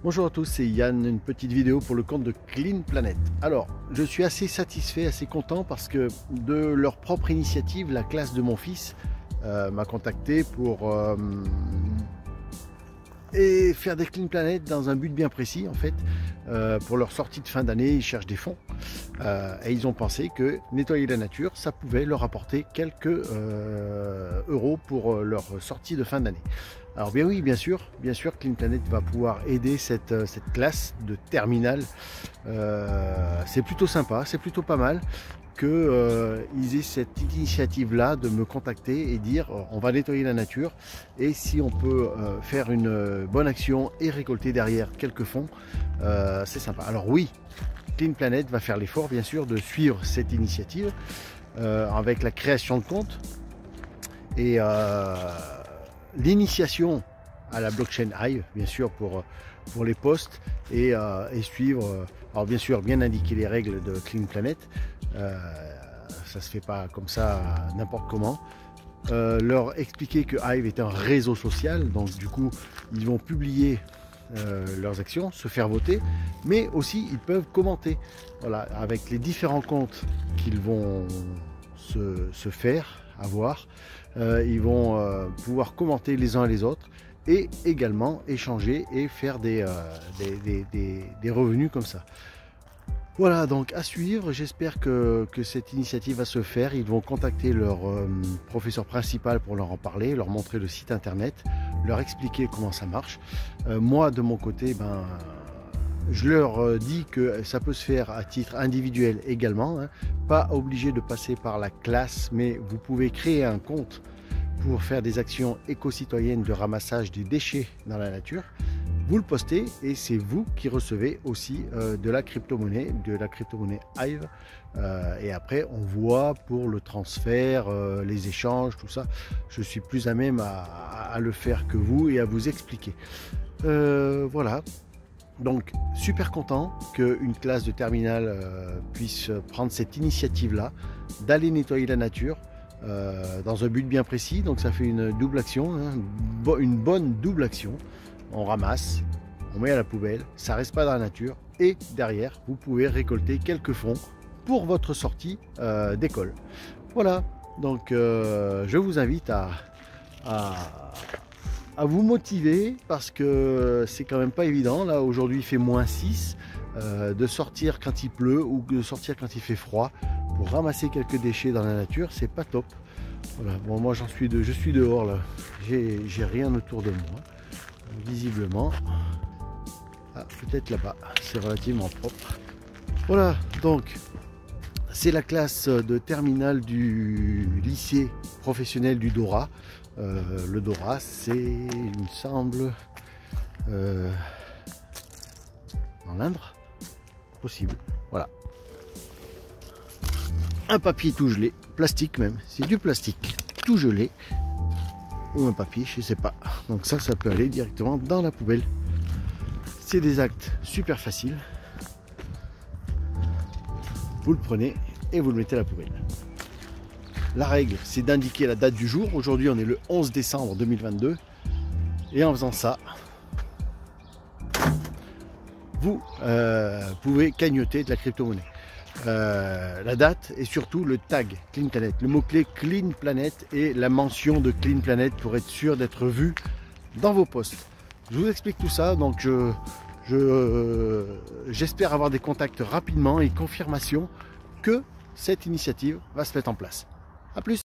Bonjour à tous, c'est Yann, une petite vidéo pour le compte de Clean Planet. Alors, je suis assez satisfait, assez content parce que de leur propre initiative, la classe de mon fils m'a contacté pour faire des Clean Planet dans un but bien précis en fait. Pour leur sortie de fin d'année, ils cherchent des fonds et ils ont pensé que nettoyer la nature, ça pouvait leur apporter quelques euros pour leur sortie de fin d'année. Alors bien oui, bien sûr, Clean Planet va pouvoir aider cette classe de terminale. C'est plutôt sympa, c'est plutôt pas mal qu'ils aient cette initiative-là de me contacter et dire on va nettoyer la nature et si on peut faire une bonne action et récolter derrière quelques fonds, c'est sympa. Alors oui, Clean Planet va faire l'effort bien sûr de suivre cette initiative avec la création de compte et l'initiation à la blockchain Hive, bien sûr, pour les posts et suivre, alors bien sûr, bien indiquer les règles de Clean Planet. Ça se fait pas comme ça n'importe comment. Leur expliquer que Hive est un réseau social, donc du coup, ils vont publier leurs actions, se faire voter, mais aussi ils peuvent commenter. Voilà, avec les différents comptes qu'ils vont se faire avoir, ils vont pouvoir commenter les uns et les autres et également échanger et faire des revenus comme ça. Voilà, donc à suivre, j'espère que cette initiative va se faire. Ils vont contacter leur professeur principal pour leur en parler, leur montrer le site internet, leur expliquer comment ça marche. Moi de mon côté, je leur dis que ça peut se faire à titre individuel également, hein. Pas obligé de passer par la classe, mais vous pouvez créer un compte pour faire des actions éco-citoyennes de ramassage des déchets dans la nature. Vous le postez et c'est vous qui recevez aussi de la crypto-monnaie Hive. Et après, on voit pour le transfert, les échanges, tout ça. Je suis plus à même à le faire que vous et à vous expliquer. Voilà. Donc, super content qu'une classe de terminale puisse prendre cette initiative-là, d'aller nettoyer la nature dans un but bien précis. Donc, ça fait une double action, hein, une bonne double action. On ramasse, on met à la poubelle, ça reste pas dans la nature. Et derrière, vous pouvez récolter quelques fonds pour votre sortie d'école. Voilà, donc je vous invite à vous motiver parce que c'est quand même pas évident. Là aujourd'hui il fait -6, de sortir quand il pleut ou de sortir quand il fait froid pour ramasser quelques déchets dans la nature, c'est pas top. Voilà, bon moi je suis dehors là, j'ai rien autour de moi visiblement. Ah, peut-être là-bas, c'est relativement propre. Voilà, donc c'est la classe de terminale du lycée professionnel du Dora. Le Dora, c'est, il me semble, dans l'Indre, possible. Voilà. Un papier tout gelé, plastique même, c'est du plastique tout gelé, ou un papier, je sais pas. Donc ça peut aller directement dans la poubelle. C'est des actes super faciles. Vous le prenez et vous le mettez à la poubelle. La règle, c'est d'indiquer la date du jour. Aujourd'hui, on est le 11 décembre 2022. Et en faisant ça, vous pouvez cagnotter de la crypto-monnaie. La date et surtout le tag Clean Planet, le mot-clé Clean Planet et la mention de Clean Planet pour être sûr d'être vu dans vos posts. Je vous explique tout ça, donc j'espère avoir des contacts rapidement et confirmation que cette initiative va se mettre en place. A plus.